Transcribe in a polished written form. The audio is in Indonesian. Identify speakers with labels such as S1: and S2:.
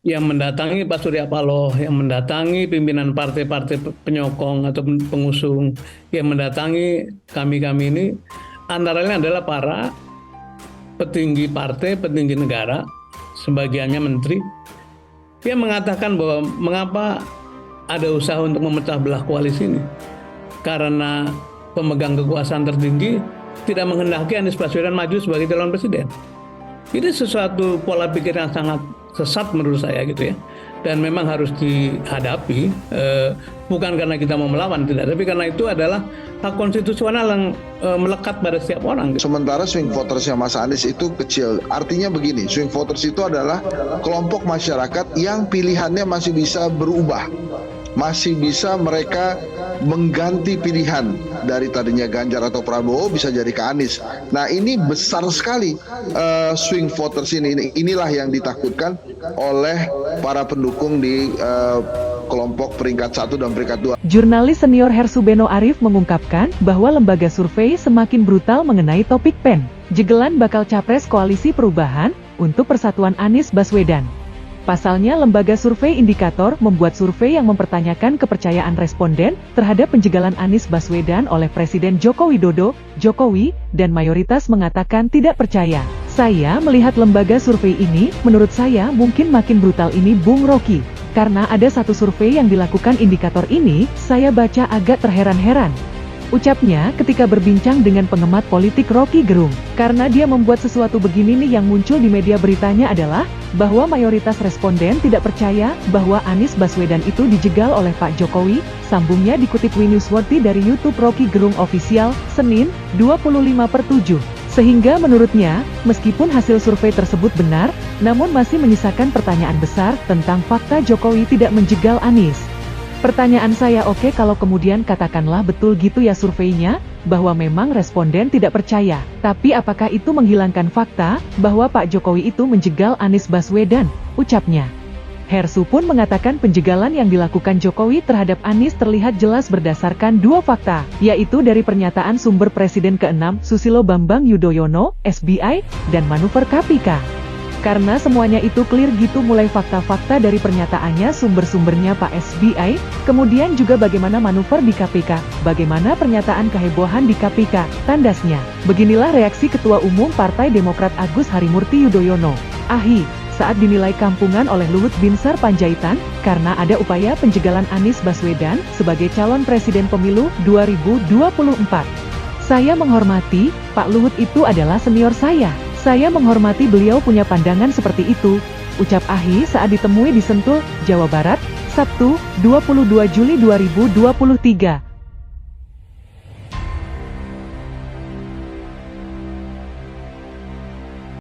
S1: yang mendatangi Pak Surya Paloh, yang mendatangi pimpinan partai-partai penyokong atau pengusung, yang mendatangi kami-kami ini antara lain adalah para petinggi partai, petinggi negara, sebagiannya menteri, yang mengatakan bahwa mengapa ada usaha untuk memecah belah koalisi ini. Karena pemegang kekuasaan tertinggi tidak menghendaki Anies Baswedan maju sebagai calon presiden. Ini sesuatu pola pikir yang sangat sesat menurut saya gitu ya. Dan memang harus dihadapi, bukan karena kita mau melawan, tidak, tapi karena itu adalah hak konstitusional yang melekat pada setiap orang.
S2: Sementara swing votersnya Mas Anies itu kecil. Artinya begini, swing voters itu adalah kelompok masyarakat yang pilihannya masih bisa berubah. Masih bisa mereka mengganti pilihan dari tadinya Ganjar atau Prabowo bisa jadi ke Anies. Nah ini besar sekali swing voters ini. Inilah yang ditakutkan oleh para pendukung di kelompok peringkat 1 dan peringkat 2.
S3: Jurnalis senior Hersu Beno Arif mengungkapkan bahwa lembaga survei semakin brutal mengenai topik PEN, jegelan bakal capres koalisi perubahan untuk persatuan Anies Baswedan. Pasalnya, lembaga survei Indikator membuat survei yang mempertanyakan kepercayaan responden terhadap penjegalan Anies Baswedan oleh Presiden Joko Widodo, Jokowi, dan mayoritas mengatakan tidak percaya. Saya melihat lembaga survei ini, menurut saya mungkin makin brutal ini Bung Rocky. Karena ada satu survei yang dilakukan Indikator ini, saya baca agak terheran-heran. Ucapnya ketika berbincang dengan pengamat politik Rocky Gerung. Karena dia membuat sesuatu begini nih, yang muncul di media beritanya adalah bahwa mayoritas responden tidak percaya bahwa Anies Baswedan itu dijegal oleh Pak Jokowi. Sambungnya dikutip Winewsworthy dari YouTube Rocky Gerung Official, Senin, 25/7. Sehingga menurutnya, meskipun hasil survei tersebut benar, namun masih menyisakan pertanyaan besar tentang fakta Jokowi tidak menjegal Anies. Pertanyaan saya, oke, kalau kemudian katakanlah betul gitu ya surveinya, bahwa memang responden tidak percaya, tapi apakah itu menghilangkan fakta bahwa Pak Jokowi itu menjegal Anies Baswedan? Ucapnya. Hersu pun mengatakan penjegalan yang dilakukan Jokowi terhadap Anies terlihat jelas berdasarkan dua fakta, yaitu dari pernyataan sumber Presiden ke-6 Susilo Bambang Yudhoyono, SBI, dan manuver KPK. Karena semuanya itu clear gitu, mulai fakta-fakta dari pernyataannya sumber-sumbernya Pak SBI, kemudian juga bagaimana manuver di KPK, bagaimana pernyataan kehebohan di KPK, tandasnya. Beginilah reaksi Ketua Umum Partai Demokrat Agus Harimurti Yudhoyono, AHY, saat dinilai kampungan oleh Luhut Binsar Panjaitan, karena ada upaya penjegalan Anies Baswedan sebagai calon presiden pemilu 2024. Saya menghormati, Pak Luhut itu adalah senior saya. Saya menghormati beliau punya pandangan seperti itu, ucap AHY saat ditemui di Sentul, Jawa Barat, Sabtu, 22 Juli 2023.